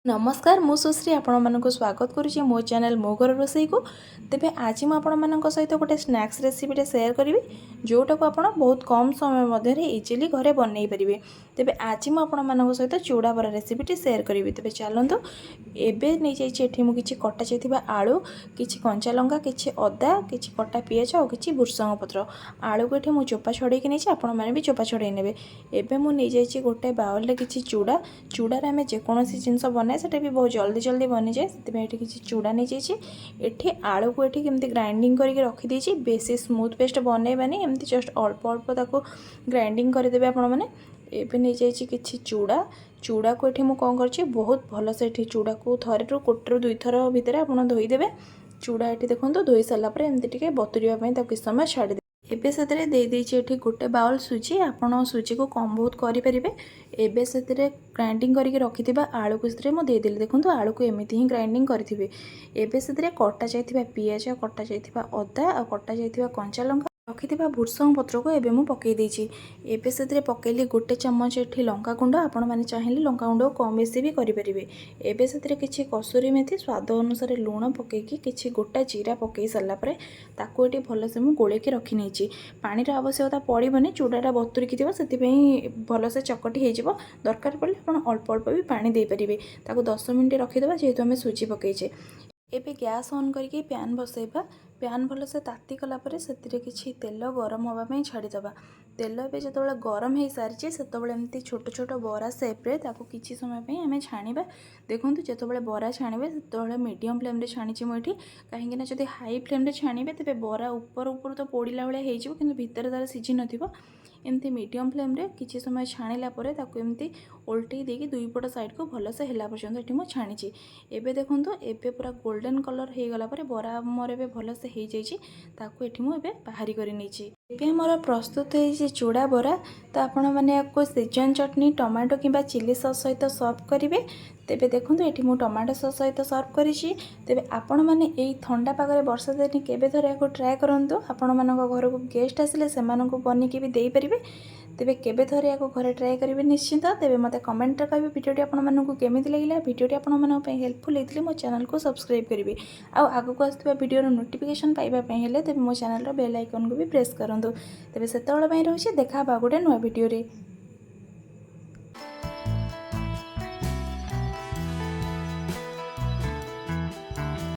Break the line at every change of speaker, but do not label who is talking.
नमस्कार मु सुश्री आपण मानक स्वागत करुच्ची मो चैनल मो घर रोसई को। तेबे आज मु आपण मानक सहित गोटे स्नैक्स रेसिपी शेयर करी जोटा को आपण बहुत कम समय मध्य इजिली घरे बनई पारे। तेबे आज मु आपण मानक सहित चूड़ा बरा रेसिपी शेयर करी। तेबे चलतु एबे नहीं जाइए मुझे किसी कटा जाइए आलू, किसी कंचा लंका, किसी अदा, किसी कटा पियाज और किसी भृषंग पत्र। आलू को ये मुझे चोपा छड़े नहीं आपण मैंने भी चोपा छड़े ने। एबे मुझे जाइए गोटे बाउल किसी चूड़ा चूड़ार आम जेकोसी जिनस बनाए से भी बहुत जल्दी जल्दी बनी जाए से किसी चूड़ा नहीं जाइए। आलू को ये कमी ग्राइंडिंग करके रखीदे बेसी स्मूथ पेस्ट बनइबानी एमती जस्ट अल्प अल्प ग्राइंडिंग करदे आपण मैंने। एबे नहीं जाइए किसी चूड़ा चूड़ा को ये मुझे कौन बहुत भल से चूड़ा को थे रु गोटे दुई थर भितर आप धोईदेवे। चूड़ा ये देखो धोई सारापर एमती बतुरीवाई किस समय छाड़ी एबे से देदेठी गोटे बाउल सुजी आपड़ सुजी को कम बहुत करें। एबे से ग्राइंडिंग करके रखि आलू को देदेली देखो आलू को एमती ही ग्राइंडिंग करेंगे। एबे से कटा जाइए पियाज, कटा जाइए अदा और कटा जाइए कंचा लंका रखि भृषंग पत्र को एबे मु पकई देछि। एबे से पकईली गोटे चम्मच एठी लंका गुंड आपण माने चाहिए लंका गुंड कम बेसी भी करें। एबे से किछि कसूरी मेथी स्वाद अनुसार लुण पकईकी किछि गोटा जीरा पकई सारापर ताको ये भलसे मु गोलेकी रखी नहीं। पानी आवश्यकता पड़ोनी चूड़ाटा बतुरिकी से भलसे चकटी हो दरकार पड़े आप अल्प अल्प भी पानी दे पारे। 10 मिनट रखीदे जेहेतु आम सुजी पकईचे। एबे गैस ऑन करके पैन बसैबा। पैन भलसे ताती कलापर से किसी तेल गरम होगापी छाड़ीदबा। तेल ए जो गरम हो सारी से एमती छोट छोट बरा सेप्रे किसी समय आम छाणा। देखो जो बरा छाणे से मीडियम फ्लेम छाणी मुझे कहीं जब हाई फ्लेम छाणे तेज बरा ऊपर ऊपर तो पोड़ा भाया हो कि भितर तार सीझी नमती मीडियम फ्लेम किसी समय छाणिला एमती ओल्टे देकी दुई पट साइड को भलसे है पर्यटन ये मुझे छाणी। एबे देखो एबे पूरा गोल्डन कलर हो गला बरा मोर ए भलसे हो जाइए मुझे बाहरी कर नहीं। मोर प्रस्तुत है चूड़ा बरा। तो आपण मैंने आपको सीजन चटनी टमाटो किंबा चिली सॉस सहित सर्व करेंगे। तेबे देखो ये मुझे टमाटो सॉस सहित सर्व करी। तेबे आपण मैंने यही ठंडा पागे वर्षा दिन केबे थोड़े या ट्राए करूँ। आपण मान घर को गेस्ट आसिले से बनिकी भी दे पारे। तेबे केबे थोड़े या घरे ट्राए करेंगे निश्चिंत। तेबे मते कमेंट कहिबे वीडियोटी आपण मानकु केमिति लागिला। वीडियोटी आपण मानक पई हेल्पफुल हेतले मो चैनल को सब्सक्राइब करेंगे। आउ आगको आसुवा वीडियो नोटिफिकेशन पाइबा पई हेले तेबे मो चैनल बेल आइकन को भी प्रेस करंतु। तेबे सेतबेले पई रहउछि देखा बा गोटे नुवा वीडियो रे।